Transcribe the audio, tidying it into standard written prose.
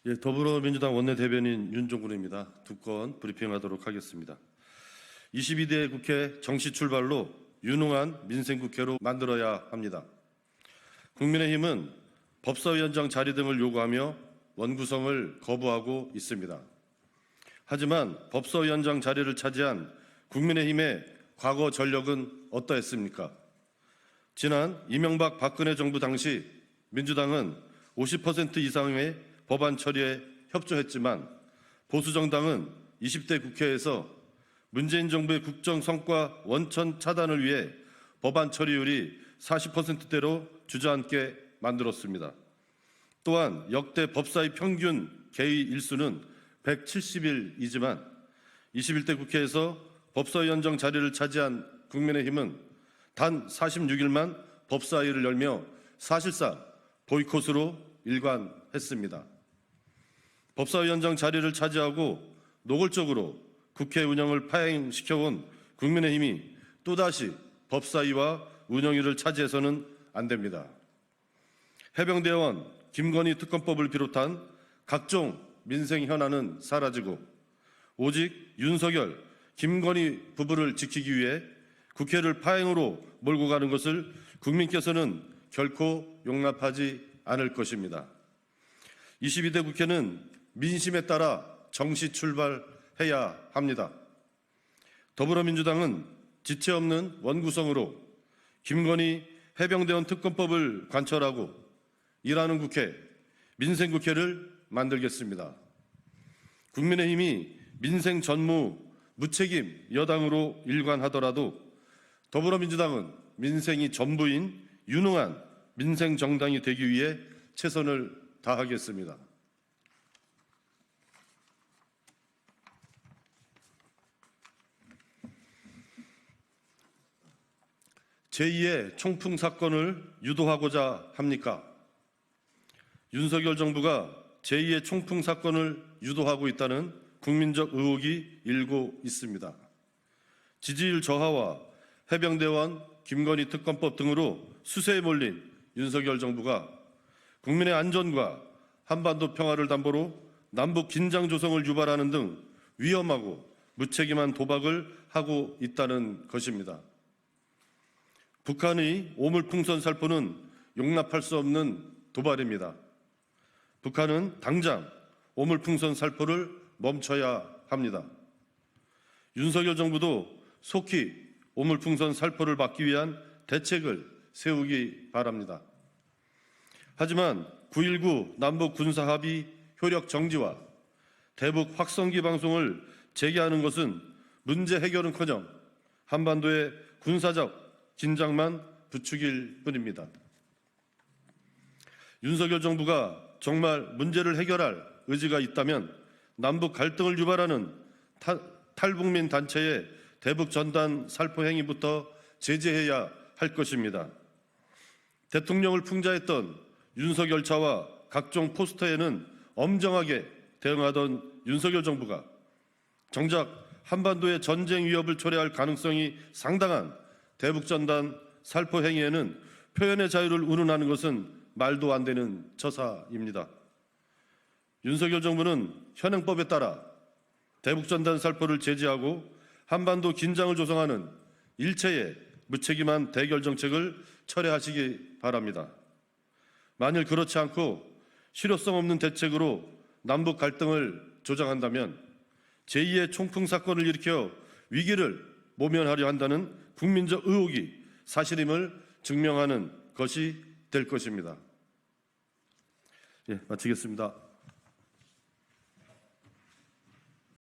예, 더불어민주당 원내대변인 윤종군입니다. 두 건 브리핑하도록 하겠습니다. 22대 국회 정시 출발로 유능한 민생국회로 만들어야 합니다. 국민의힘은 법사위원장 자리 등을 요구하며 원구성을 거부하고 있습니다. 하지만 법사위원장 자리를 차지한 국민의힘의 과거 전력은 어떠했습니까? 지난 이명박 박근혜 정부 당시 민주당은 50% 이상의 법안 처리에 협조했지만 보수정당은 20대 국회에서 문재인 정부의 국정 성과 원천 차단을 위해 법안 처리율이 40%대로 주저앉게 만들었습니다. 또한 역대 법사위 평균 개의 일수는 170일이지만 21대 국회에서 법사위원장 자리를 차지한 국민의힘은 단 46일만 법사위를 열며 사실상 보이콧으로 일관했습니다. 법사위원장 자리를 차지하고 노골적으로 국회 운영을 파행시켜온 국민의힘이 또다시 법사위와 운영위를 차지해서는 안 됩니다. 해병대원 김건희 특검법을 비롯한 각종 민생 현안은 사라지고 오직 윤석열, 김건희 부부를 지키기 위해 국회를 파행으로 몰고 가는 것을 국민께서는 결코 용납하지 않을 것입니다. 22대 국회는 민심에 따라 정시 출발해야 합니다. 더불어민주당은 지체 없는 원구성으로 김건희 해병대원 특검법을 관철하고 일하는 국회, 민생국회를 만들겠습니다. 국민의힘이 민생 전무 무책임 여당으로 일관하더라도 더불어민주당은 민생이 전부인 유능한 민생 정당이 되기 위해 최선을 다하겠습니다. 제2의 총풍 사건을 유도하고자 합니까? 윤석열 정부가 제2의 총풍 사건을 유도하고 있다는 국민적 의혹이 일고 있습니다. 지지율 저하와 해병대원 김건희 특검법 등으로 수세에 몰린 윤석열 정부가 국민의 안전과 한반도 평화를 담보로 남북 긴장 조성을 유발하는 등 위험하고 무책임한 도박을 하고 있다는 것입니다. 북한의 오물풍선 살포는 용납할 수 없는 도발입니다. 북한은 당장 오물풍선 살포를 멈춰야 합니다. 윤석열 정부도 속히 오물풍선 살포를 막기 위한 대책을 세우기 바랍니다. 하지만 9.19 남북 군사합의 효력 정지와 대북 확성기 방송을 재개하는 것은 문제 해결은커녕 한반도의 군사적 긴장만 부추길 뿐입니다. 윤석열 정부가 정말 문제를 해결할 의지가 있다면 남북 갈등을 유발하는 탈북민 단체의 대북 전단 살포 행위부터 제재해야 할 것입니다. 대통령을 풍자했던 윤석열차와 각종 포스터에는 엄정하게 대응하던 윤석열 정부가 정작 한반도의 전쟁 위협을 초래할 가능성이 상당한 대북전단 살포 행위에는 표현의 자유를 운운하는 것은 말도 안 되는 처사입니다. 윤석열 정부는 현행법에 따라 대북전단 살포를 제지하고 한반도 긴장을 조성하는 일체의 무책임한 대결 정책을 철회하시기 바랍니다. 만일 그렇지 않고 실효성 없는 대책으로 남북 갈등을 조장한다면 제2의 총풍 사건을 일으켜 위기를 모면하려 한다는 국민적 의혹이 사실임을 증명하는 것이 될 것입니다. 예, 마치겠습니다.